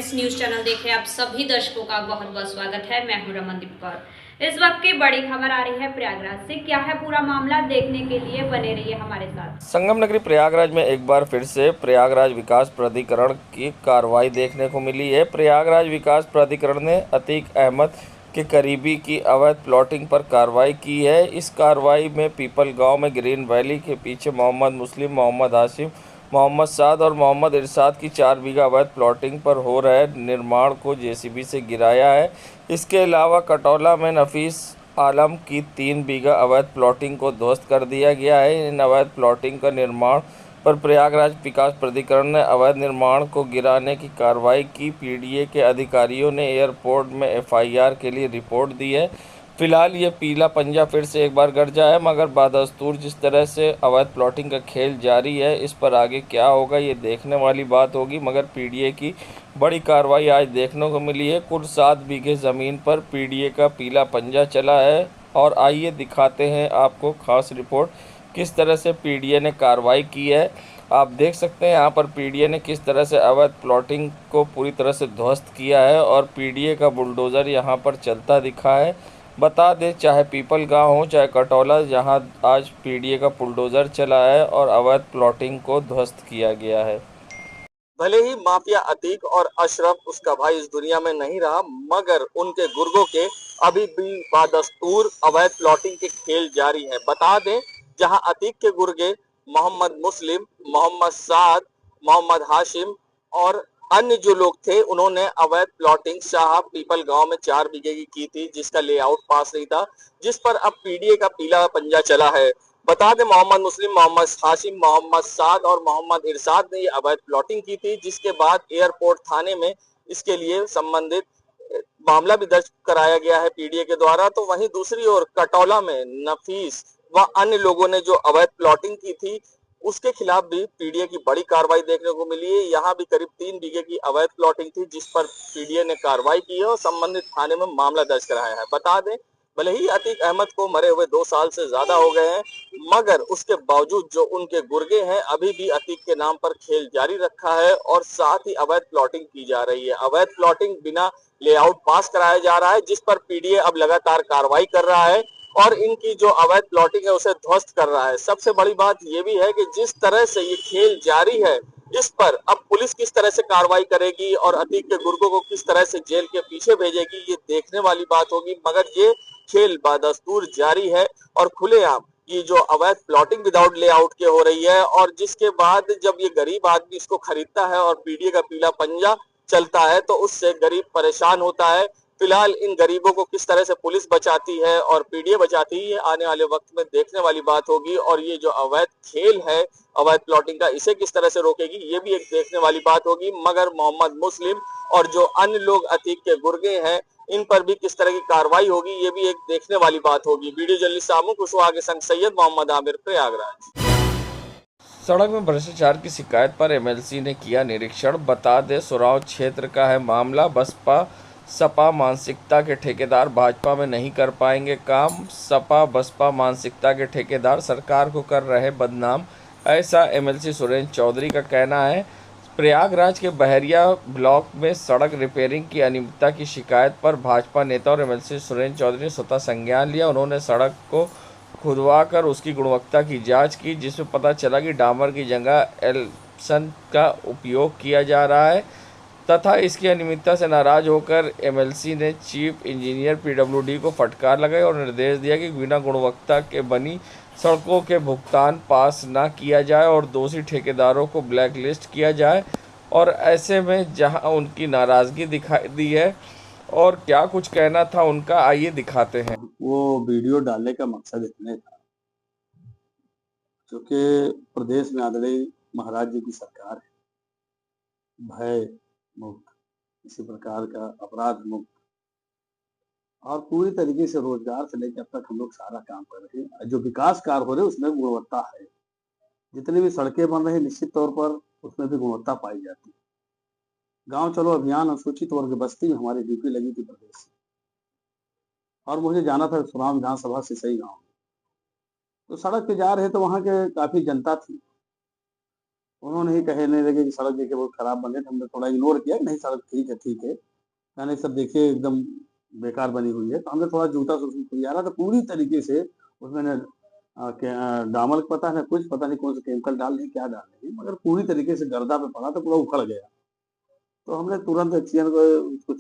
Friends, news channel देखे आप सभी दर्शकों का बहुत बहुत स्वागत है। मैं हूं रमनदीप कौर। इस वक्त की बड़ी खबर आ रही है प्रयागराज से। क्या है पूरा मामला, देखने के लिए बने रहिए हमारे साथ। संगम नगरी प्रयागराज में एक बार फिर से प्रयागराज विकास प्राधिकरण की कार्रवाई देखने को मिली है। प्रयागराज विकास प्राधिकरण ने अतीक अहमद के करीबी की अवैध प्लॉटिंग पर कार्रवाई की है। इस कार्रवाई में पीपल गांव में ग्रीन वैली के पीछे मोहम्मद मुस्लिम, मोहम्मद हाशिम, मोहम्मद साद और मोहम्मद इरशाद की 4 बीघा अवैध प्लॉटिंग पर हो रहे निर्माण को जेसीबी से गिराया है। इसके अलावा कटौला में नफीस आलम की 3 बीघा अवैध प्लॉटिंग को ध्वस्त कर दिया गया है। इन अवैध प्लॉटिंग का निर्माण पर प्रयागराज विकास प्राधिकरण ने अवैध निर्माण को गिराने की कार्रवाई की। पीडीए के अधिकारियों ने एयरपोर्ट में एफआईआर के लिए रिपोर्ट दी है। फिलहाल ये पीला पंजा फिर से एक बार गरजा है, मगर बदस्तूर जिस तरह से अवैध प्लॉटिंग का खेल जारी है, इस पर आगे क्या होगा ये देखने वाली बात होगी। मगर पीडीए की बड़ी कार्रवाई आज देखने को मिली है। कुल 7 बीघे ज़मीन पर पीडीए का पीला पंजा चला है। और आइए दिखाते हैं आपको खास रिपोर्ट किस तरह से पीडीए ने कार्रवाई की है। आप देख सकते हैं यहाँ पर पीडीए ने किस तरह से अवैध प्लॉटिंग को पूरी तरह से ध्वस्त किया है और पीडीए का बुलडोज़र यहाँ पर चलता दिखा है। बता दें, चाहे पीपल गांव हो चाहे कटौला, जहां आज पीडीए का बुलडोज़र चला है और अवैध प्लॉटिंग को ध्वस्त किया गया है। भले ही माफिया अतीक और अशरफ उसका भाई इस दुनिया में नहीं रहा, मगर उनके गुर्गों के अभी भी बादस्तूर अवैध प्लॉटिंग के खेल जारी है। बता दें, जहां अतीक के गुर्गे मोहम्मद मुस्लिम, मोहम्मद साद, मोहम्मद हाशिम और अन्य जो लोग थे, उन्होंने अवैध प्लॉटिंग शाह पीपल गांव में 4 बीघे की थी, जिसका लेआउट पास नहीं था, जिस पर अब पीडीए का पीला पंजा चला है। बता दें, मोहम्मद मुस्लिम, मोहम्मद हाशिम, मोहम्मद साद और मोहम्मद इरशाद ने ये अवैध प्लॉटिंग की थी, जिसके बाद एयरपोर्ट थाने में इसके लिए संबंधित मामला भी दर्ज कराया गया है पीडीए के द्वारा। तो वहीं दूसरी ओर कटौला में नफीस व अन्य लोगों ने जो अवैध प्लॉटिंग की थी, उसके खिलाफ भी पीडीए की बड़ी कार्रवाई देखने को मिली है। यहाँ भी करीब 3 बीघे की अवैध प्लॉटिंग थी, जिस पर पीडीए ने कार्रवाई की है और संबंधित थाने में मामला दर्ज कराया है। बता दें, भले ही अतीक अहमद को मरे हुए 2 साल से ज्यादा हो गए हैं, मगर उसके बावजूद जो उनके गुर्गे हैं, अभी भी अतीक के नाम पर खेल जारी रखा है और साथ ही अवैध प्लॉटिंग की जा रही है। अवैध प्लॉटिंग बिना लेआउट पास कराया जा रहा है, जिस पर पीडीए अब लगातार कार्रवाई कर रहा है और इनकी जो अवैध प्लॉटिंग है उसे ध्वस्त कर रहा है। सबसे बड़ी बात यह भी है कि जिस तरह से ये खेल जारी है, इस पर अब पुलिस किस तरह से कार्रवाई करेगी और अतीक के गुर्गों को किस तरह से जेल के पीछे भेजेगी, ये देखने वाली बात होगी। मगर ये खेल बदस्तूर जारी है और खुलेआम ये जो अवैध प्लॉटिंग विदाउट लेआउट के हो रही है, और जिसके बाद जब ये गरीब आदमी इसको खरीदता है और पीडीए का पीला पंजा चलता है, तो उससे गरीब परेशान होता है। फिलहाल इन गरीबों को किस तरह से पुलिस बचाती है और पीडीए बचाती है, आने वाले वक्त में देखने वाली बात होगी। और ये जो अवैध खेल है अवैध प्लॉटिंग का, इसे किस तरह से रोकेगी, ये भी एक देखने वाली बात होगी। मगर मोहम्मद मुस्लिम और जो अन्य लोग अतीक के गुर्गे हैं, इन पर भी किस तरह की कार्रवाई होगी, ये भी एक देखने वाली बात होगी। वीडियो जर्नलिस्ट सामू कुशवाहा के संग सैयद मोहम्मद आमिर, प्रयागराज। सड़क में भ्रष्टाचार की शिकायत पर एमएलसी ने किया निरीक्षण। बता दें, सुराव क्षेत्र का है मामला। बसपा सपा मानसिकता के ठेकेदार भाजपा में नहीं कर पाएंगे काम। सपा बसपा मानसिकता के ठेकेदार सरकार को कर रहे बदनाम, ऐसा एमएलसी सुरेंद्र चौधरी का कहना है। प्रयागराज के बहरिया ब्लॉक में सड़क रिपेयरिंग की अनियमितता की शिकायत पर भाजपा नेता और एमएलसी सुरेंद्र चौधरी ने स्वतः संज्ञान लिया। उन्होंने सड़क को खुदवाकर उसकी गुणवत्ता की जांच की, जिसमें पता चला कि डामर की जगह एल्सन का उपयोग किया जा रहा है तथा इसकी अनियमितता से नाराज होकर एमएलसी ने चीफ इंजीनियर पीडब्ल्यूडी को फटकार लगाई और निर्देश दिया कि बिना गुणवत्ता के बनी सड़कों के भुगतान पास न किया जाए और दोषी ठेकेदारों को ब्लैकलिस्ट किया जाए। और ऐसे में जहां उनकी नाराज़गी दिखाई दी है और क्या कुछ कहना था उनका, आइए दिखाते हैं। वो वीडियो डालने का मकसद इतने था, क्योंकि प्रदेश में आदरणीय महाराज जी की सरकार है, भय मुक्त, किसी प्रकार का अपराध मुक्त और पूरी तरीके से रोजगार से लेकर अब तक हम लोग सारा काम कर रहे हैं। जो विकास कार्य हो रहे हैं उसमें गुणवत्ता है। जितनी भी सड़कें बन रही है, निश्चित तौर पर उसमें भी गुणवत्ता पाई जाती है। गांव चलो अभियान अनुसूचित वर्ग बस्ती में हमारी ड्यूटी लगी थी प्रदेश से, और मुझे जाना था सुनाम विधानसभा से सही गाँव। तो सड़क पे जा रहे तो वहां के काफी जनता थी, उन्होंने ही कहने लगे कि सड़क देखिए बहुत खराब बने, तो हमने थोड़ा इग्नोर किया कि नहीं सड़क ठीक है। मैंने सब देखिए एकदम बेकार बनी हुई है, तो हमने थोड़ा जूता से उसमें खुदियारा, तो पूरी तरीके से उसमें न डामर पता है कुछ, पता नहीं कौन सा केमिकल डाल रहे हैं, क्या डाल रहे हैं, मगर पूरी तरीके से गर्दा पे पड़ा तो पूरा उखड़ गया। तो हमने तुरंत एक्सीडेंट को उसको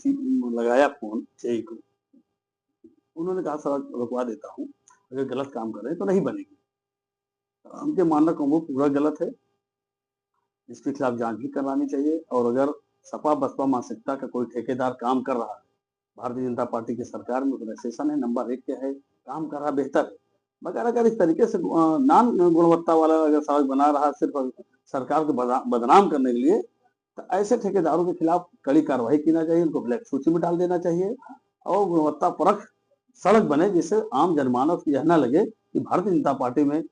लगाया फ़ोन जेई को। उन्होंने कहा सड़क रुकवा देता हूँ, अगर गलत काम कर रहे हैं तो नहीं बनेगी। उनके मानना को पूरा गलत है, इसके खिलाफ जांच भी करवानी चाहिए। और अगर सपा बसपा मानसिकता का कोई ठेकेदार काम कर रहा है, भारतीय जनता पार्टी की सरकार में सेशन है, नंबर 1 पे है, काम कर रहा बेहतर है, मगर अगर इस तरीके से नान गुणवत्ता वाला अगर सड़क बना रहा सिर्फ सरकार को बदनाम करने के लिए, तो ऐसे ठेकेदारों के खिलाफ कड़ी कार्रवाई करना चाहिए, उनको ब्लैक सूची में डाल देना चाहिए और गुणवत्ता परख सड़क बने, जिससे आम जनमानस को यह न लगे कि भारतीय जनता पार्टी में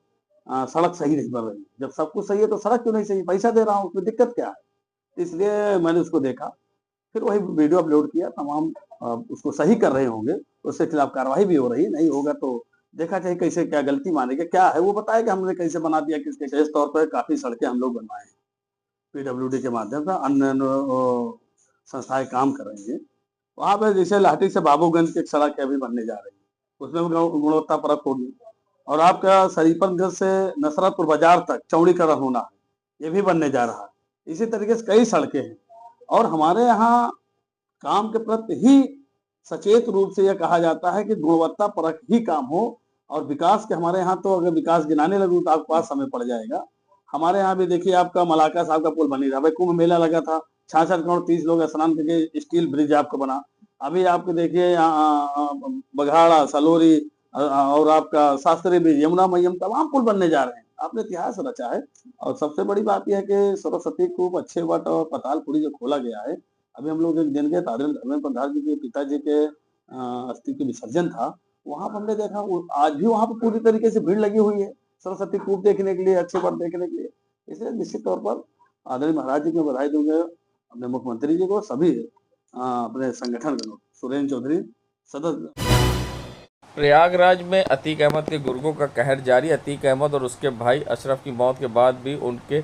सड़क सही नहीं बन रही। जब सब कुछ सही है तो सड़क क्यों नहीं सही, पैसा दे रहा हूँ, उसमें दिक्कत क्या है। इसलिए मैंने उसको देखा, फिर वही वीडियो अपलोड किया, तमाम उसको सही कर रहे होंगे, उसके खिलाफ कार्रवाई भी हो रही है, नहीं होगा तो देखा जाए कैसे क्या गलती मानेगा, क्या है वो बताएगा हमने कैसे बना दिया, किसके विशेष तौर पर काफी सड़कें हम लोग बनवाए हैं पीडब्ल्यूडी के माध्यम से, अन्य संस्थाएं काम कर रही है। वहाँ पे जैसे लाठी से बाबूगंज की एक सड़क अभी बनने जा रही है, उसमें गुणवत्ता परख होगी। और आपका शरीफनगंज से नसरतपुर बाजार तक चौड़ीकरण होना है, ये भी बनने जा रहा है। इसी तरीके से कई सड़कें हैं और हमारे यहाँ काम के प्रति ही सचेत रूप से यह कहा जाता है कि गुणवत्ता परख ही काम हो। और विकास के हमारे यहाँ तो अगर विकास गिनाने लगूँ तो आपके पास समय पड़ जाएगा। हमारे यहाँ भी देखिए आपका मलाका साहब का पुल बन ही रहा, भाई कुंभ मेला लगा था, 66 करोड़ 30 लोग स्नान करके स्टील ब्रिज आपको बना। अभी आपको देखिए बघाड़ा सलोरी और आपका शास्त्री ब्रिज, यमुना मैयम, तमाम पुल बनने जा रहे हैं। आपने इतिहास रचा है। और सबसे बड़ी बात यह है कि सरस्वती कूप, अच्छे वट और पतालपुरी जो खोला गया है, अभी हम लोग एक दिन गए, धर्मेंद्र प्रधान जी के पिताजी के अस्थि के विसर्जन था, वहां पर हमने देखा आज भी वहां पर पूरी तरीके से भीड़ लगी हुई है सरस्वती कूप देखने के लिए, अच्छे वट देखने के लिए। इसलिए निश्चित तौर पर आदरणीय महाराज जी को बधाई दूंगे, अपने मुख्यमंत्री जी को, सभी अपने संगठन को। सुरेंद्र चौधरी, सदस्य। प्रयागराज में अतीक अहमद के गुर्गों का कहर जारी। अतीक अहमद और उसके भाई अशरफ की मौत के बाद भी उनके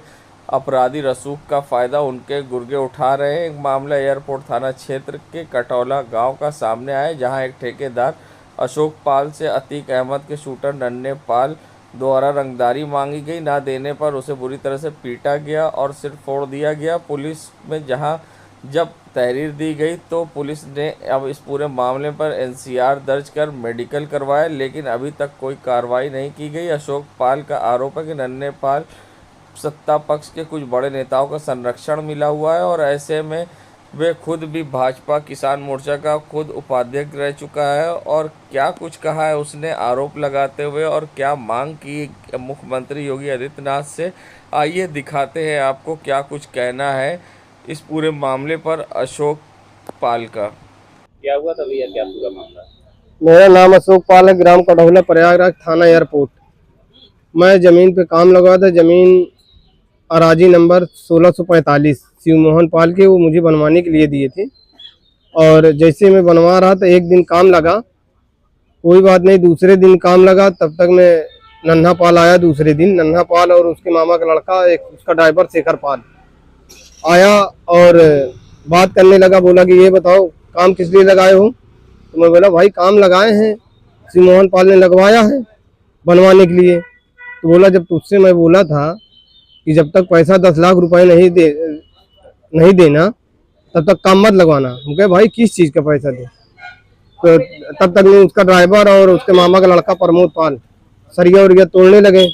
अपराधी रसूख का फ़ायदा उनके गुर्गे उठा रहे हैं। एक मामला एयरपोर्ट थाना क्षेत्र के कटौला गांव का सामने आया, जहां एक ठेकेदार अशोक पाल से अतीक अहमद के शूटर नन्हे पाल द्वारा रंगदारी मांगी गई। ना देने पर उसे बुरी तरह से पीटा गया और सिर फोड़ दिया गया। पुलिस में जब तहरीर दी गई तो पुलिस ने अब इस पूरे मामले पर एनसीआर दर्ज कर मेडिकल करवाया, लेकिन अभी तक कोई कार्रवाई नहीं की गई। अशोक पाल का आरोप है कि नन्हे पाल सत्ता पक्ष के कुछ बड़े नेताओं का संरक्षण मिला हुआ है और ऐसे में वे खुद भी भाजपा किसान मोर्चा का खुद उपाध्यक्ष रह चुका है। और क्या कुछ कहा है उसने आरोप लगाते हुए और क्या मांग की मुख्यमंत्री योगी आदित्यनाथ से, आइए दिखाते हैं आपको क्या कुछ कहना है इस पूरे मामले पर अशोक पाल का। क्या हुआ था भैया, क्या पूरा मामला? मेरा नाम अशोक पाल है, ग्राम कटौला, प्रयागराज थाना एयरपोर्ट। मैं ज़मीन पे काम लगवा था, ज़मीन अराजी नंबर 1645 शिवमोहन पाल के, वो मुझे बनवाने के लिए दिए थे। और जैसे मैं बनवा रहा था, एक दिन काम लगा, कोई बात नहीं, दूसरे दिन काम लगा, तब तक मैं नन्हा पाल आया। दूसरे दिन नन्हा पाल और उसके मामा का लड़का, एक उसका ड्राइवर शेखर पाल आया और बात करने लगा। बोला कि ये बताओ काम किस लिए लगाए हो? तो मैं बोला भाई काम लगाए हैं, शिवमोहन पाल ने लगवाया है बनवाने के लिए। तो बोला जब तुझसे मैं बोला था कि जब तक पैसा 10 लाख रुपए नहीं देना तब तक काम मत लगवाना। हम कहे भाई किस चीज़ का पैसा दे? तो तब तक में उसका ड्राइवर और उसके मामा का लड़का प्रमोद पाल सरिया उरिया तोड़ने लगे।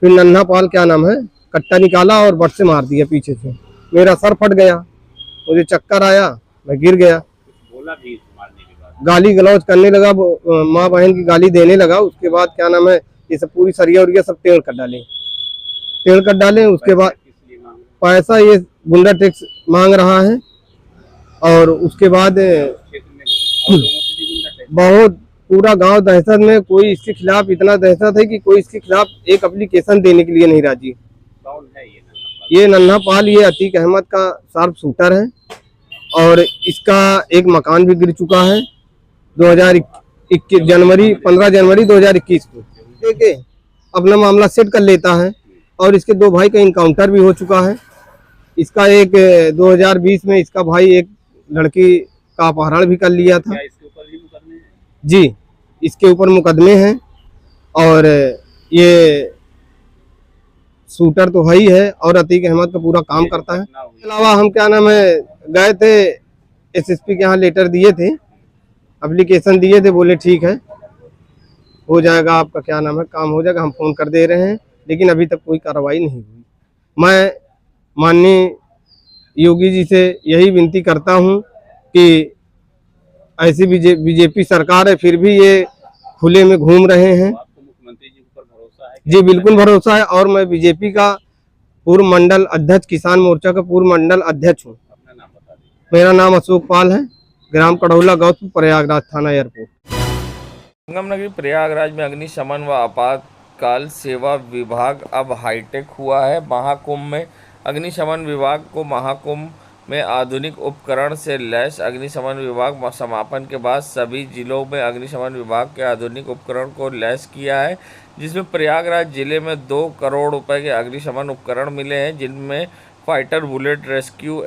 फिर नन्हा पाल, क्या नाम है, कट्टा निकाला और बट से मार दिया पीछे से। मेरा सर फट गया, मुझे चक्कर आया, मैं गिर गया। बोला भी मारने के बाद गाली गलौज करने लगा, माँ बहन की गाली देने लगा। उसके बाद क्या नाम है, ये सब पूरी सरिया उरिया सब टेढ़ कर डाले। उसके बाद पैसा ये गुंडा टैक्स मांग रहा है। और उसके बाद बहुत पूरा गांव दहशत में, कोई इसके खिलाफ इतना दहशत है कि कोई इसके खिलाफ एक एप्लीकेशन देने के लिए नहीं राजी। कौन है ये? ये नन्हा पाल, ये अतीक अहमद का शार्प शूटर है और इसका एक मकान भी गिर चुका है 15 जनवरी 2021 को। ठीक है, अपना मामला सेट कर लेता है और इसके दो भाई का इनकाउंटर भी हो चुका है। इसका एक 2020 में इसका भाई एक लड़की का अपहरण भी कर लिया था। क्या इसके ऊपर भी मुकदमे हैं? जी, इसके ऊपर मुकदमे हैं और ये शूटर तो है ही है और अतीक अहमद का पूरा काम ये जो करता है। घटना हुई इसके अलावा हम क्या नाम है गए थे एसएसपी के यहाँ, लेटर दिए थे, एप्लीकेशन दिए थे, बोले ठीक है हो जाएगा आपका क्या नाम है काम हो जाएगा, हम फोन कर दे रहे हैं, लेकिन अभी तक कोई कार्रवाई नहीं हुई। मैं माननीय योगी जी से यही विनती करता हूं कि ऐसी बीजेपी सरकार है फिर भी ये खुले में घूम रहे हैं। तो आपको मुख्यमंत्री जी पर भरोसा है? जी बिल्कुल भरोसा है और मैं बीजेपी का पूर्व मंडल अध्यक्ष, किसान मोर्चा का पूर्व मंडल अध्यक्ष हूँ। अपना नाम बता दीजिए। मेरा नाम अशोक पाल है, ग्राम कड़ौला, गौतम, प्रयागराज थाना एयरपोर्ट। संगम नगरी प्रयागराज में अग्निशमन व आपातकाल सेवा विभाग अब हाईटेक हुआ है। महाकुंभ में अग्निशमन विभाग को महाकुंभ में आधुनिक उपकरण से लैस अग्निशमन विभाग समापन के बाद सभी जिलों में अग्निशमन विभाग के आधुनिक उपकरण को लैस किया है, जिसमें प्रयागराज जिले में 2 करोड़ रुपए के अग्निशमन उपकरण मिले हैं, जिनमें fighter, bullet rescue,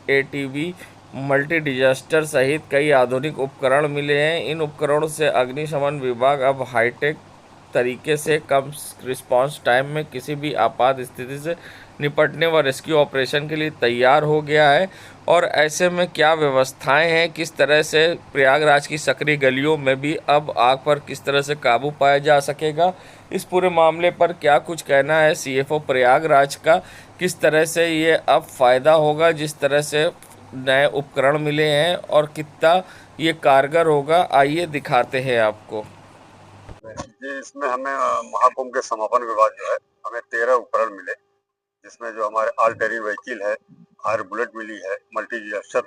ATV, multi disaster सहित कई आधुनिक उपकरण मिले हैं। इन उपकरणों से अग्निशमन विभाग अब हाईटेक तरीके से कम रिस्पांस टाइम में किसी भी आपात स्थिति से निपटने व रेस्क्यू ऑपरेशन के लिए तैयार हो गया है। और ऐसे में क्या व्यवस्थाएं हैं, किस तरह से प्रयागराज की सकरी गलियों में भी अब आग पर किस तरह से काबू पाया जा सकेगा, इस पूरे मामले पर क्या कुछ कहना है सीएफओ प्रयागराज का, किस तरह से ये अब फ़ायदा होगा जिस तरह से नए उपकरण मिले हैं और कितना ये कारगर होगा, आइए दिखाते हैं आपको। जी, इसमें हमें महाकुंभ के समापन के बाद जो है हमें 13 उपकरण मिले, जिसमें जो हमारे ऑल टेरिन व्हीकल है, फायर बुलेट मिली है, मल्टी डिजास्टर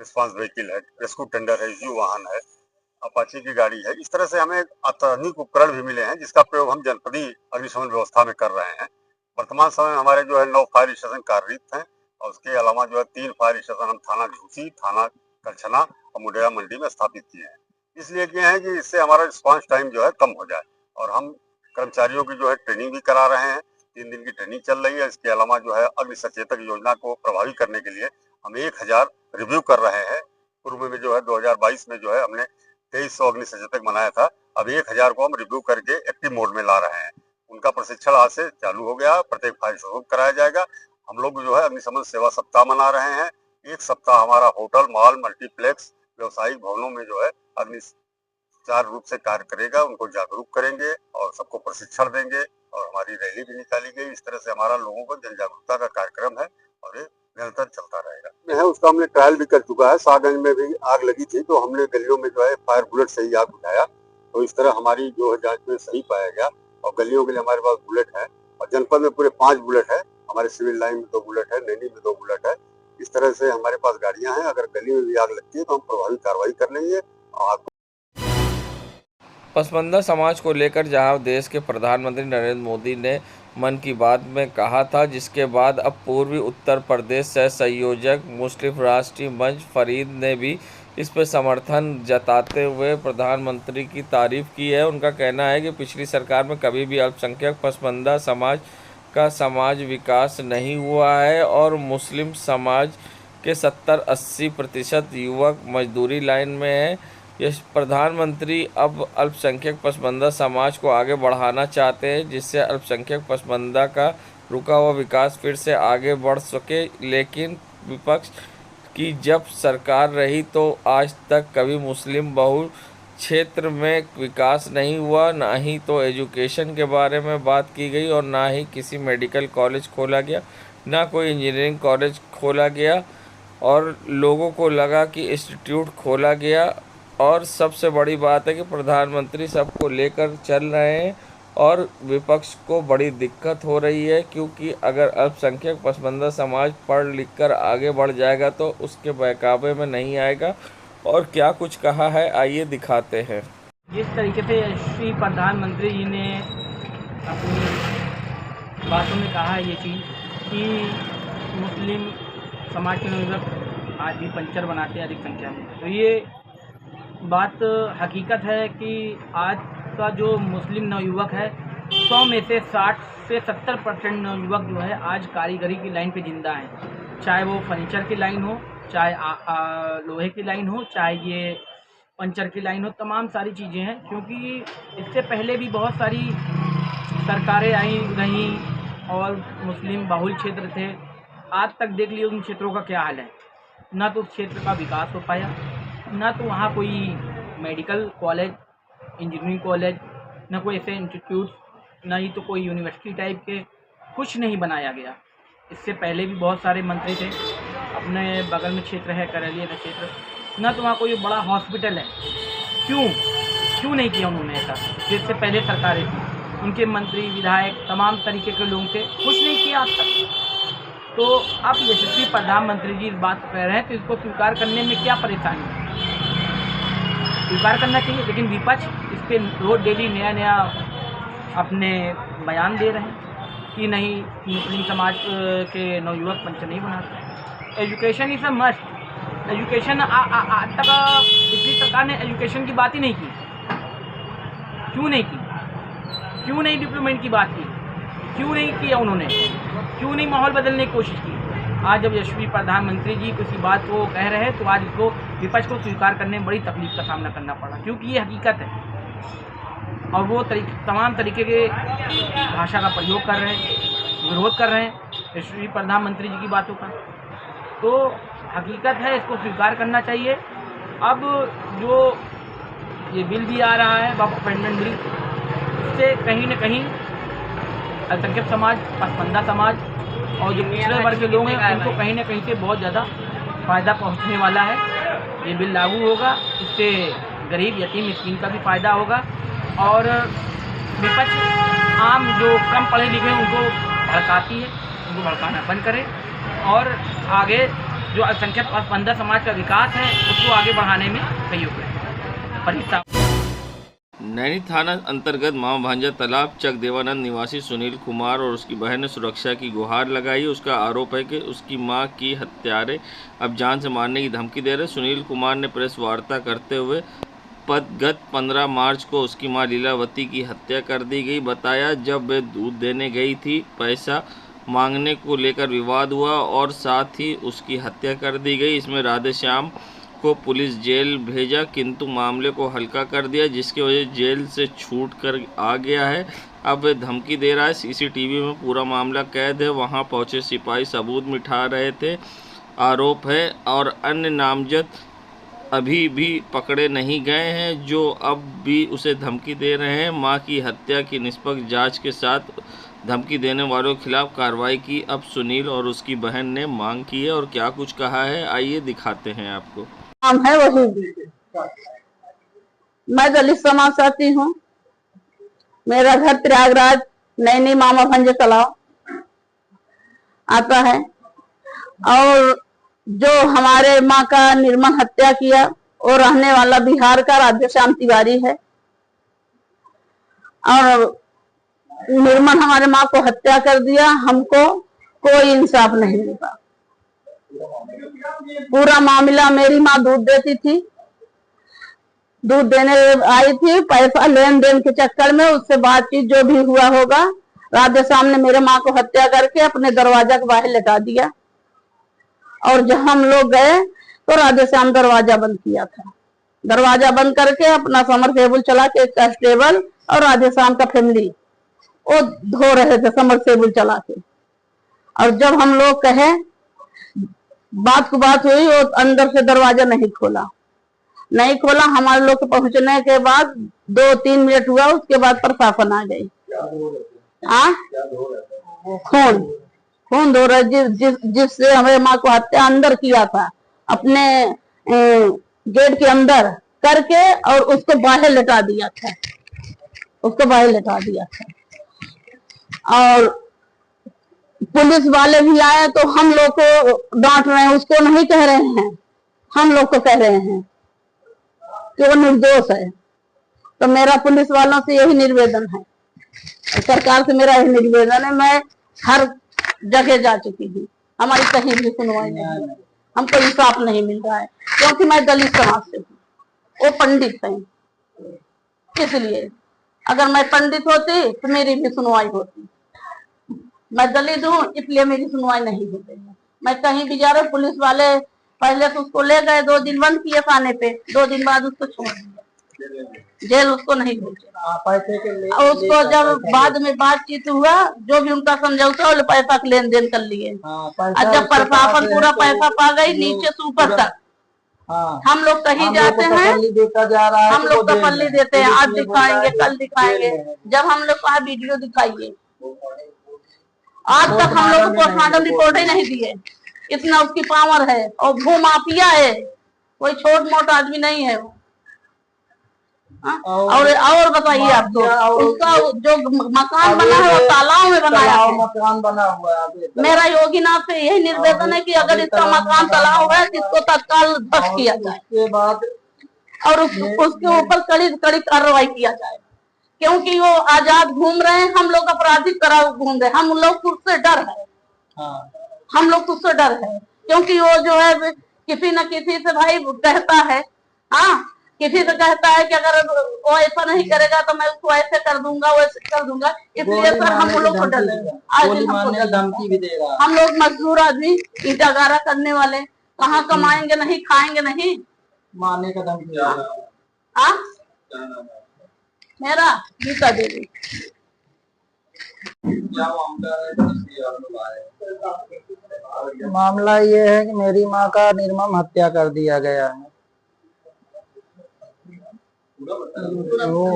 रिस्पांस व्हीकल है, रेस्क्यू टेंडर है, यू वाहन है, अपाची की गाड़ी है। इस तरह से हमें आधुनिक उपकरण भी मिले हैं, जिसका प्रयोग हम जनपदीय अग्निशमन व्यवस्था में कर रहे हैं। वर्तमान समय में हमारे जो है 9 फायर स्टेशन कार्यरत हैं और उसके अलावा जो है 3 फायर स्टेशन हम थाना झूसी, थाना कलछना और मुडेरा मंडी में स्थापित किए हैं। इसलिए किए हैं कि इससे हमारा रिस्पांस टाइम जो है कम हो जाए और हम कर्मचारियों की जो है ट्रेनिंग भी करा रहे हैं। 3 दिन की ट्रेनिंग चल रही है। इसके अलावा जो है अग्नि सचेतक योजना को प्रभावी करने के लिए हम 1000 रिव्यू कर रहे हैं। पूर्व में जो है 2022 में जो है हमने 2300 अग्नि सचेतक बनाया था। अब 1000 को हम रिव्यू करके एक्टिव मोड में ला रहे हैं। उनका प्रशिक्षण आज से चालू हो गया, प्रत्येक फायर स्टेशन कराया जाएगा। हम लोग जो है अग्निशमन सेवा सप्ताह मना रहे हैं। 1 सप्ताह हमारा होटल, मॉल, मल्टीप्लेक्स, व्यवसायिक भवनों में जो है अग्नि सुचारू रूप से कार्य करेगा। उनको जागरूक करेंगे और सबको प्रशिक्षण देंगे और हमारी रैली भी निकाली गई। इस तरह से हमारा लोगों को जन जागरूकता का कार्यक्रम है और ये निरंतर चलता रहेगा। उसका हमने ट्रायल भी कर चुका है। शाहगंज में भी आग लगी थी तो हमने गलियों में जो है फायर बुलेट से ही आग बुझाया, तो इस तरह हमारी जो है जांच में सही पाया गया। और गलियों के लिए हमारे पास बुलेट है और जनपद में पूरे 5 बुलेट है। हमारे सिविल लाइन में 2 बुलेट है, नैनी में 2 बुलेट है। इस तरह से हमारे पास गाड़ियां हैं। अगर गली में भी आग लगती है तो हम प्रभावी कार्रवाई कर लेंगे। और पसमानदा समाज को लेकर जहां देश के प्रधानमंत्री नरेंद्र मोदी ने मन की बात में कहा था, जिसके बाद अब पूर्वी उत्तर प्रदेश सह संयोजक मुस्लिम राष्ट्रीय मंच फरीद ने भी इस पर समर्थन जताते हुए प्रधानमंत्री की तारीफ की है। उनका कहना है कि पिछली सरकार में कभी भी अल्पसंख्यक पसमानदा समाज का समाज विकास नहीं हुआ है और मुस्लिम समाज के 70-80% युवक मजदूरी लाइन में हैं। यह प्रधानमंत्री अब अल्पसंख्यक पसमानदा समाज को आगे बढ़ाना चाहते हैं, जिससे अल्पसंख्यक पसमानदा का रुका हुआ विकास फिर से आगे बढ़ सके। लेकिन विपक्ष की जब सरकार रही तो आज तक कभी मुस्लिम बहुल क्षेत्र में विकास नहीं हुआ, ना ही तो एजुकेशन के बारे में बात की गई और ना ही किसी मेडिकल कॉलेज खोला गया, ना कोई इंजीनियरिंग कॉलेज खोला गया और लोगों को लगा कि इंस्टीट्यूट खोला गया। और सबसे बड़ी बात है कि प्रधानमंत्री सबको लेकर चल रहे हैं और विपक्ष को बड़ी दिक्कत हो रही है, क्योंकि अगर अल्पसंख्यक पसमानदा समाज पढ़ लिख कर आगे बढ़ जाएगा तो उसके बहकावे में नहीं आएगा। और क्या कुछ कहा है आइए दिखाते हैं। जिस तरीके से श्री प्रधानमंत्री जी ने अपनी बातों में कहा है ये चीज़ कि मुस्लिम समाज के लोग आज भी पंचर बनाते हैं अधिक संख्या में, तो ये बात हकीकत है कि आज का जो मुस्लिम नवयुवक है 100 में से 60 से 70% युवक जो है आज कारीगरी की लाइन पे जिंदा हैं। चाहे वो फर्नीचर की लाइन हो, चाहे लोहे की लाइन हो, चाहे ये पंचर की लाइन हो, तमाम सारी चीज़ें हैं। क्योंकि इससे पहले भी बहुत सारी सरकारें आई रहीं और मुस्लिम बहुल क्षेत्र थे। आज तक देख लिए उन क्षेत्रों का क्या हाल है। ना तो उस क्षेत्र का विकास हो पाया, ना तो वहाँ कोई मेडिकल कॉलेज, इंजीनियरिंग कॉलेज, ना कोई ऐसे इंस्टीट्यूट, ना ही तो कोई यूनिवर्सिटी टाइप के कुछ नहीं बनाया गया। इससे पहले भी बहुत सारे मंत्री थे, अपने बगल में क्षेत्र है करैलिया का क्षेत्र, ना तो वहाँ कोई बड़ा हॉस्पिटल है। क्यों नहीं किया उन्होंने ऐसा? जिससे पहले सरकारें थी, उनके मंत्री विधायक तमाम तरीके के लोग थे, कुछ नहीं किया आज तक। तो अब यशस्वी प्रधानमंत्री जी इस बात को कह रहे हैं तो इसको स्वीकार करने में क्या परेशानी है? स्वीकार करना चाहिए, लेकिन विपक्ष इस पर रोज डेली नया अपने बयान दे रहे हैं कि नहीं, मुस्लिम समाज के नवयुवक पंच नहीं बनाते। Education is a must. Education आज तक पिछली सरकार ने एजुकेशन की बात ही नहीं की। क्यों नहीं की? क्यों नहीं डेवलपमेंट की बात की? क्यों नहीं किया उन्होंने? क्यों नहीं माहौल बदलने की कोशिश की? आज जब यशस्वी प्रधानमंत्री जी किसी बात को कह रहे हैं तो आज इसको विपक्ष को स्वीकार करने में बड़ी तकलीफ का सामना करना पड़ा, क्योंकि ये हकीकत है। और वो तमाम तरीके के भाषा का प्रयोग कर रहे हैं, विरोध कर रहे हैं यशस्वी प्रधानमंत्री जी की बातों का। तो हकीकत है, इसको स्वीकार करना चाहिए। अब जो ये बिल भी आ रहा है, वक्फ अमेंडमेंट बिल, इससे कहीं न कहीं अल्पसंख्यक समाज, पसमानदा समाज और जो पिछड़े वर्ग के लोग हैं उनको कहीं न कहीं से बहुत ज़्यादा फ़ायदा पहुंचने वाला है। ये बिल लागू होगा, इससे गरीब, यतीम, मिस्कीन का भी फ़ायदा होगा। और विपक्ष आम जो कम पढ़े लिखे हैं उनको भड़काती है, उनको भड़काना बंद करे और आगे जो अल्पसंख्यक पसमानदा समाज का विकास है उसको आगे बढ़ाने में सहयोग करें। नैनी थाना अंतर्गत मामा भांजा तालाब चक देवानंद निवासी सुनील कुमार और उसकी बहन ने सुरक्षा की गुहार लगाई। उसका आरोप है कि उसकी मां की हत्यारे अब जान से मारने की धमकी दे रहे। सुनील कुमार ने प्रेस वार्ता करते हुए गत 15 मार्च को उसकी मां लीलावती की हत्या कर दी गई। बताया जब वे दूध देने गई थी, पैसा मांगने को लेकर विवाद हुआ और साथ ही उसकी हत्या कर दी गई। इसमें राधेश्याम को पुलिस जेल भेजा, किंतु मामले को हल्का कर दिया, जिसकी वजह जेल से छूट कर आ गया है। अब वे धमकी दे रहा है। सीसीटीवी में पूरा मामला कैद है। वहां पहुंचे सिपाही सबूत मिटा रहे थे, आरोप है। और अन्य नामजद अभी भी पकड़े नहीं गए हैं, जो अब भी उसे धमकी दे रहे हैं। मां की हत्या की निष्पक्ष जांच के साथ धमकी देने वालों के खिलाफ कार्रवाई की अब सुनील और उसकी बहन ने मांग की है। और क्या कुछ कहा है, आइए दिखाते हैं आपको। नाम है वही। मैं दलित समाज से आती हूँ। मेरा घर प्रयागराज नैनी मामा भांजा तालाब आता है। और जो हमारे माँ का निर्मम हत्या किया वो रहने वाला बिहार का राधेश्याम तिवारी है। और निर्मम हमारे माँ को हत्या कर दिया। हमको कोई इंसाफ नहीं मिला। पूरा मामला, मेरी माँ दूध देती थी, दूध देने आई थी, पैसा लेन देन के चक्कर में उससे बातचीत जो भी हुआ होगा, राधेश्याम ने मेरे माँ को हत्या करके अपने दरवाजा के बाहर लटा दिया। और जब हम लोग गए तो राधेश्याम दरवाजा बंद किया था। दरवाजा बंद करके अपना समरसेबुल चला के, कांस्टेबल और राधेश्याम का फैमिली वो धो रहे थे समरसेबुल चला के। और जब हम लोग कहे, बात को बात हुई, वो अंदर से दरवाजा नहीं खोला। हमारे लोग के पहुंचने के बाद 2-3 मिनट हुआ, उसके बाद प्रशासन आ गई। खून धो रहे, जिससे हमारे माँ को हत्या अंदर किया था, अपने गेट के अंदर करके और उसको बाहर लटा दिया था। और पुलिस वाले भी आए तो हम लोग को डांट रहे हैं, उसको नहीं कह रहे हैं, हम लोग को कह रहे हैं कि वो निर्दोष है। तो मेरा पुलिस वालों से यही निवेदन है, सरकार से मेरा यही निवेदन है। मैं हर जगह जा चुकी हूँ, हमारी कहीं भी सुनवाई नहीं है, हमको इंसाफ नहीं मिल रहा है। क्योंकि मैं दलित समाज से हूँ, वो पंडित हैं, इसलिए अगर मैं पंडित होती तो मेरी भी सुनवाई होती। मैं दलित हूँ इसलिए मेरी सुनवाई नहीं होती है। मैं कहीं भी जा रहा हूँ, पुलिस वाले पहले तो उसको ले गए, 2 दिन बंद किए थाने पे, 2 दिन बाद उसको छोड़ दिया, जेल उसको नहीं भेजे। और उसको जब बाद में बातचीत हुआ, जो भी उनका समझौता हो, पैसा का लेन देन कर लिए। और जब प्रशासन पूरा पैसा पा गई नीचे से ऊपर तक, हम लोग कहीं जाते हैं, हम लोग तसल्ली देते हैं, आज दिखाएंगे कल दिखाएंगे। जब हम लोग कहा वीडियो दिखाइए, आज तक हम लोग को पोस्टमार्टम रिपोर्ट ही नहीं दिए। इतना उसकी पावर है और भू माफिया है, कोई छोट मोट आदमी नहीं है वो। और बताइए आपको, उसका जो मकान बना है वो तालाब में बनाया है, मकान बना हुआ है। मेरा योगीनाथ से यही निर्देशन है कि अगर इसका मकान तालाब है तो इसको तत्काल ध्वस्त किया जाए और उसके ऊपर कड़ी कार्रवाई किया जाए, क्योंकि वो आजाद घूम रहे हैं, हम लोग आपराधिक तरह घूम रहे हैं। हम लोग तो उससे डर है, हम लोग तो उससे डर है, क्योंकि वो जो है किसी न किसी से भाई कहता है, हाँ किसी से कहता है कि अगर वो ऐसा नहीं करेगा तो मैं उसको ऐसे कर दूंगा, वैसे कर दूंगा। इसलिए सर हम लोग को डर है, आज धमकी भी दे रहा। हम लोग मजदूर आदमी, ईटा गारा करने वाले, कहाँ कमाएंगे नहीं, खाएंगे नहीं, मारने का धमकी। मेरा गीता देवी। मामला ये है कि मेरी माँ का निर्मम हत्या कर दिया गया है। वो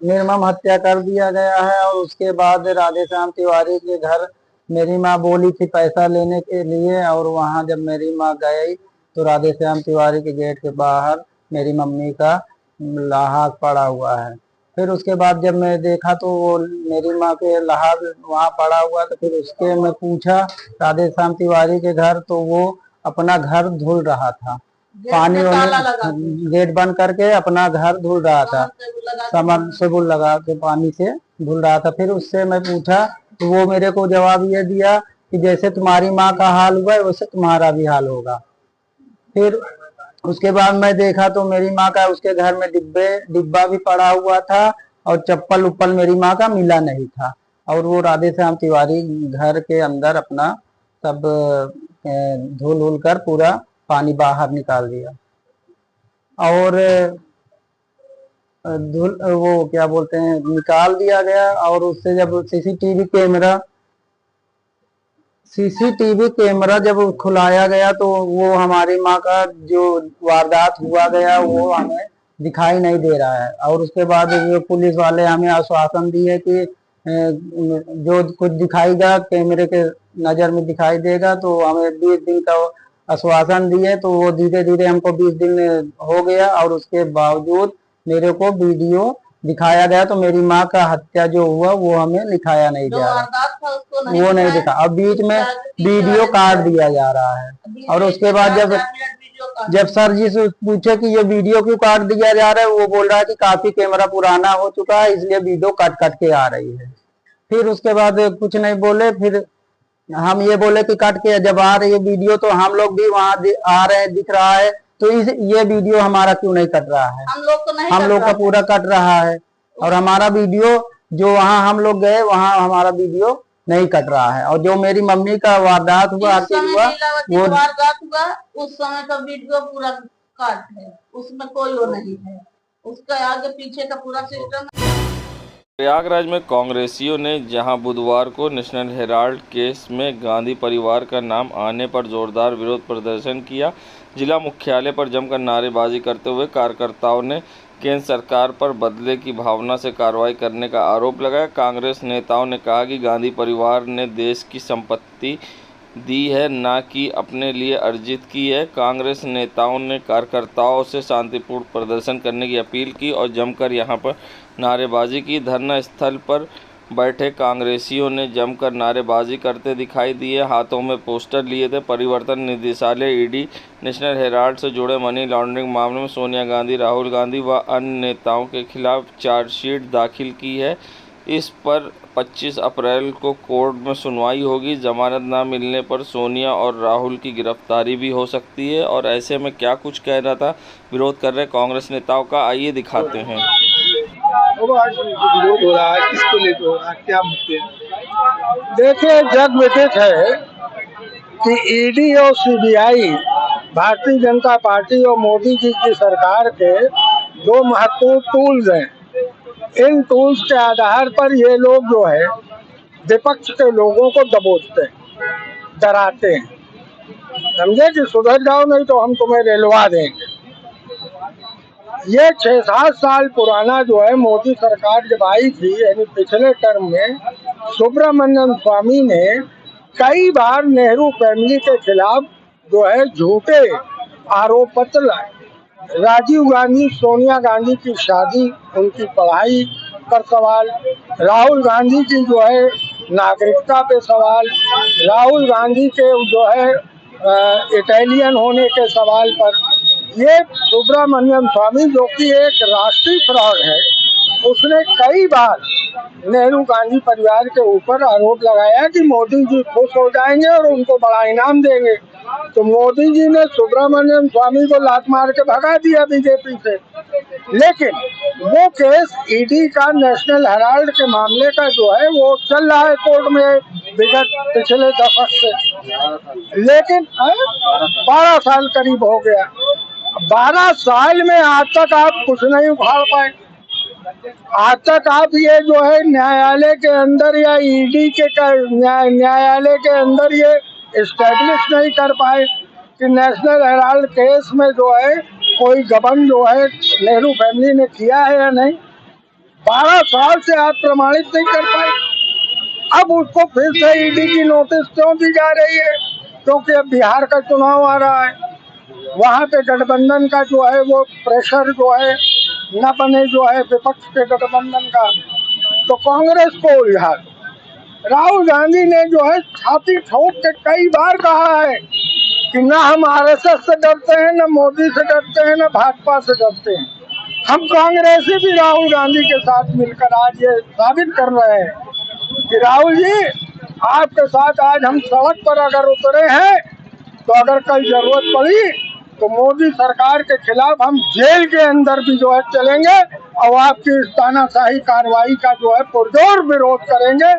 निर्मम हत्या कर दिया गया है और उसके बाद राधेश्याम तिवारी के घर मेरी माँ बोली थी पैसा लेने के लिए, और वहाँ जब मेरी माँ गई तो राधेश्याम तिवारी के गेट के बाहर मेरी मम्मी का लाहास पड़ा हुआ है। फिर उसके बाद जब मैं देखा तो वो मेरी माँ के लाहास वहाँ पड़ा हुआ, तो फिर उसके मैं पूछा राधेश्याम तिवारी के घर, तो वो अपना घर धुल रहा था, पानी गेट बंद करके अपना घर धुल रहा था, समरसेबुल लगा के पानी से धुल रहा था। फिर उससे मैं पूछा तो वो मेरे को जवाब ये दिया कि जैसे तुम्हारी माँ का हाल हुआ है वैसे तुम्हारा भी हाल होगा। फिर उसके बाद मैं देखा तो मेरी माँ का उसके घर में डिब्बा भी पड़ा हुआ था और चप्पल उप्पल मेरी माँ का मिला नहीं था, और वो राधेश्याम तिवारी घर के अंदर अपना सब धुल कर पूरा पानी बाहर निकाल दिया। और वो क्या बोलते हैं, निकाल दिया गया। और उससे जब सीसीटीवी कैमरा जब खुलाया गया तो वो हमारी माँ का जो वारदात हुआ गया वो हमें दिखाई नहीं दे रहा है। और उसके बाद जो पुलिस वाले हमें आश्वासन दिए कि जो कुछ दिखाएगा कैमरे के नजर में दिखाई देगा, तो हमें 20 दिन का आश्वासन दिए। तो वो धीरे धीरे हमको 20 दिन हो गया और उसके बावजूद मेरे को वीडियो दिखाया गया, तो मेरी माँ का हत्या जो हुआ वो हमें दिखाया नहीं जा रहा, वो नहीं दिखा। अब बीच में वीडियो काट दिया जा रहा है। और उसके बाद जब सर जी से पूछे कि ये वीडियो क्यों काट दिया जा रहा है, वो बोल रहा है कि काफी कैमरा पुराना हो चुका है इसलिए वीडियो कट के आ रही है। फिर उसके बाद कुछ नहीं बोले, फिर हम ये बोले कि कट के जब आ रही है वीडियो तो हम लोग भी वहाँ आ रहे हैं, दिख रहा है, तो ये वीडियो हमारा क्यों नहीं कट रहा है? हम लोग का पूरा कट रहा है और हमारा वीडियो जो वहाँ हम लोग गए वहाँ हमारा वीडियो नहीं कट रहा है। और जो मेरी मम्मी का वारदात हुआ वो वारदात हुआ उस समय का वीडियो पूरा कट है, उसमें कोई वो नहीं है, उसका आगे पीछे का पूरा सिस्टम। प्रयागराज में कांग्रेसियों ने जहां बुधवार को नेशनल हेराल्ड केस में गांधी परिवार का नाम आने पर जोरदार विरोध प्रदर्शन किया, जिला मुख्यालय पर जमकर नारेबाजी करते हुए कार्यकर्ताओं ने केंद्र सरकार पर बदले की भावना से कार्रवाई करने का आरोप लगाया। कांग्रेस नेताओं ने कहा कि गांधी परिवार ने देश की संपत्ति दी है, ना कि अपने लिए अर्जित की है। कांग्रेस नेताओं ने कार्यकर्ताओं से शांतिपूर्ण प्रदर्शन करने की अपील की और जमकर यहां पर नारेबाजी की। धरना स्थल पर बैठे कांग्रेसियों ने जमकर नारेबाजी करते दिखाई दिए, हाथों में पोस्टर लिए थे। परिवर्तन निदेशालय ईडी नेशनल हेराल्ड से जुड़े मनी लॉन्ड्रिंग मामले में सोनिया गांधी, राहुल गांधी व अन्य नेताओं के खिलाफ चार्जशीट दाखिल की है। इस पर 25 अप्रैल को कोर्ट में सुनवाई होगी। जमानत न मिलने पर सोनिया और राहुल की गिरफ्तारी भी हो सकती है। और ऐसे में क्या कुछ कह रहा था विरोध कर रहे कांग्रेस नेताओं का, आइए दिखाते हैं। अब आज विरोध हो रहा है, किसको लेकर हो रहा है, क्या मुद्दे हैं? देखिए, जग विदित है कि ईडी और सीबीआई भारतीय जनता पार्टी और मोदी जी की सरकार के दो महत्वपूर्ण टूल्स हैं। इन टूल्स के आधार पर ये लोग जो है विपक्ष के लोगों को दबोचते हैं, डराते हैं, समझे कि सुधर जाओ नहीं तो हम तुम्हें रेलवा देंगे। ये 6-7 साल पुराना जो है मोदी सरकार जब आई थी, यानी पिछले टर्म में सुब्रमण्यम स्वामी ने कई बार नेहरू फैमिली के खिलाफ जो है झूठे आरोप पत्र लाए। राजीव गांधी सोनिया गांधी की शादी, उनकी पढ़ाई पर सवाल, राहुल गांधी की जो है नागरिकता पे सवाल, राहुल गांधी के जो है इटालियन होने के सवाल पर ये सुब्रमण्यम स्वामी जो कि एक राष्ट्रीय फ्रॉड है, उसने कई बार नेहरू गांधी परिवार के ऊपर आरोप लगाया कि मोदी जी खुश हो जाएंगे और उनको बड़ा इनाम देंगे। तो मोदी जी ने सुब्रमण्यम स्वामी को लात मार के भगा दिया बीजेपी से। लेकिन वो केस ईडी का नेशनल हेराल्ड के मामले का जो है वो चल रहा है कोर्ट में विगत पिछले दशक से, लेकिन 12 साल करीब हो गया। 12 साल में आज तक आप कुछ नहीं उखाड़ पाए। आज तक आप ये जो है न्यायालय के अंदर या ईडी के न्यायालय के अंदर ये एस्टेब्लिश नहीं कर पाए कि नेशनल हेराल्ड केस में जो है कोई गबन जो है नेहरू फैमिली ने किया है या नहीं। 12 साल से आप प्रमाणित नहीं कर पाए। अब उसको फिर से ईडी की नोटिस क्यों दी जा रही है? क्योंकि अब बिहार का चुनाव आ रहा है, वहाँ पे गठबंधन का जो है वो प्रेशर जो है न बने जो है विपक्ष के गठबंधन का, तो कांग्रेस को उलझा। राहुल गांधी ने जो है छाती ठोक के कई बार कहा है कि न हम आरएसएस से डरते हैं, न मोदी से डरते हैं, न भाजपा से डरते हैं। हम कांग्रेसी भी राहुल गांधी के साथ मिलकर आज ये साबित कर रहे हैं कि राहुल जी आपके साथ आज हम सड़क पर अगर उतरे हैं तो अगर कल जरूरत पड़ी तो मोदी सरकार के खिलाफ हम जेल के अंदर भी जो है चलेंगे और आपकी इस तानाशाही कार्रवाई का जो है पुरजोर विरोध करेंगे।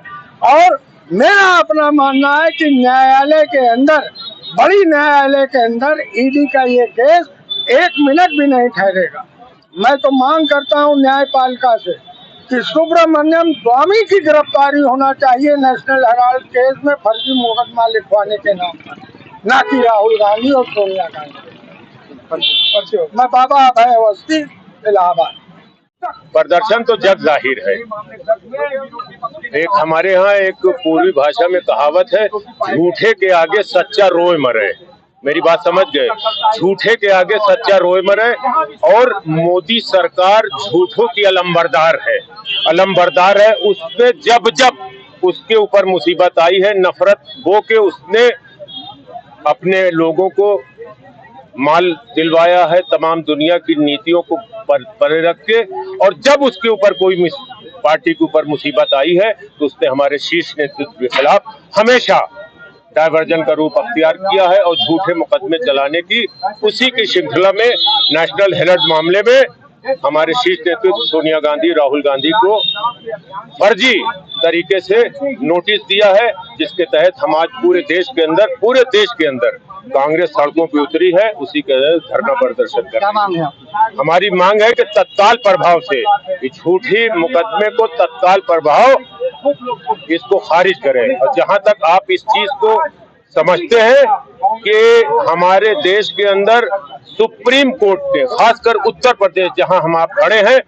और मेरा अपना मानना है कि न्यायालय के अंदर, बड़ी न्यायालय के अंदर ईडी का ये केस 1 मिनट भी नहीं ठहरेगा। मैं तो मांग करता हूँ न्यायपालिका से कि सुब्रमण्यम स्वामी की गिरफ्तारी होना चाहिए नेशनल हेराल्ड केस में फर्जी मुकदमा लिखवाने के नाम पर, न कि राहुल गांधी और सोनिया गांधी। मैं बाबा अभय अवस्थी, इलाहाबाद। प्रदर्शन तो जग जाहिर है। एक हमारे यहाँ एक पूर्वी भाषा में कहावत है, झूठे के आगे सच्चा रोए मरे। मेरी बात समझ गए? झूठे के आगे सच्चा रोए मरे। और मोदी सरकार झूठों की अलंबरदार है। उसने जब जब उसके ऊपर मुसीबत आई है, नफरत बो के उसने अपने लोगों को माल दिलवाया है तमाम दुनिया की नीतियों को परे रख के। और जब उसके ऊपर कोई पार्टी के ऊपर मुसीबत आई है तो उसने हमारे शीर्ष नेतृत्व के खिलाफ हमेशा डायवर्जन का रूप अख्तियार किया है और झूठे मुकदमे चलाने की उसी की श्रृंखला में नेशनल हेराल्ड मामले में हमारे शीर्ष नेतृत्व सोनिया गांधी, राहुल गांधी को फर्जी तरीके से नोटिस दिया है, जिसके तहत हम आज पूरे देश के अंदर कांग्रेस सड़कों पे उतरी है। उसी के धरना प्रदर्शन कर रही है। हमारी मांग है कि तत्काल प्रभाव से झूठी मुकदमे को तत्काल प्रभाव इसको खारिज करें। और जहां तक आप इस चीज को समझते हैं कि हमारे देश के अंदर सुप्रीम कोर्ट ने, खासकर उत्तर प्रदेश जहां हम आप खड़े हैं,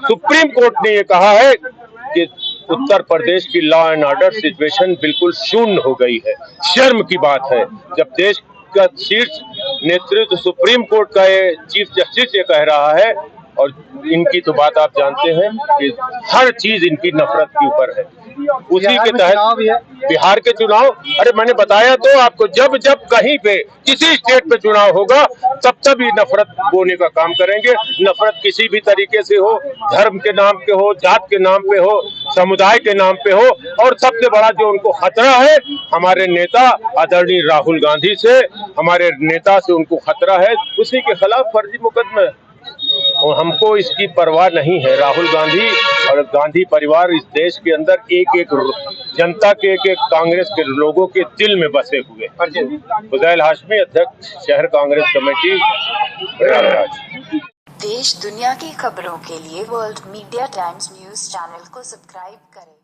सुप्रीम कोर्ट ने ये कहा है कि उत्तर प्रदेश की लॉ एंड ऑर्डर सिचुएशन बिल्कुल शून्य हो गई है। शर्म की बात है जब देश का शीर्ष नेतृत्व सुप्रीम कोर्ट का ये चीफ जस्टिस ये कह रहा है। और इनकी तो बात आप जानते हैं कि हर चीज इनकी नफरत के ऊपर है। उसी के तहत बिहार के चुनाव, अरे मैंने बताया तो आपको, जब जब कहीं पे किसी स्टेट पे चुनाव होगा तब ये नफरत बोने का काम करेंगे। नफरत किसी भी तरीके से हो, धर्म के नाम पे हो, जात के नाम पे हो, समुदाय के नाम पे हो। और सबसे बड़ा जो उनको खतरा है हमारे नेता आदरणीय राहुल गांधी से, हमारे नेता से उनको खतरा है। उसी के खिलाफ फर्जी मुकदमे और हमको इसकी परवाह नहीं है। राहुल गांधी और गांधी परिवार इस देश के अंदर एक एक जनता के एक कांग्रेस के लोगों के दिल में बसे हुए। फुज़ैल हाशमी, अध्यक्ष शहर कांग्रेस कमेटी, प्रयागराज। देश दुनिया की खबरों के लिए world media times news channel को सब्सक्राइब करें।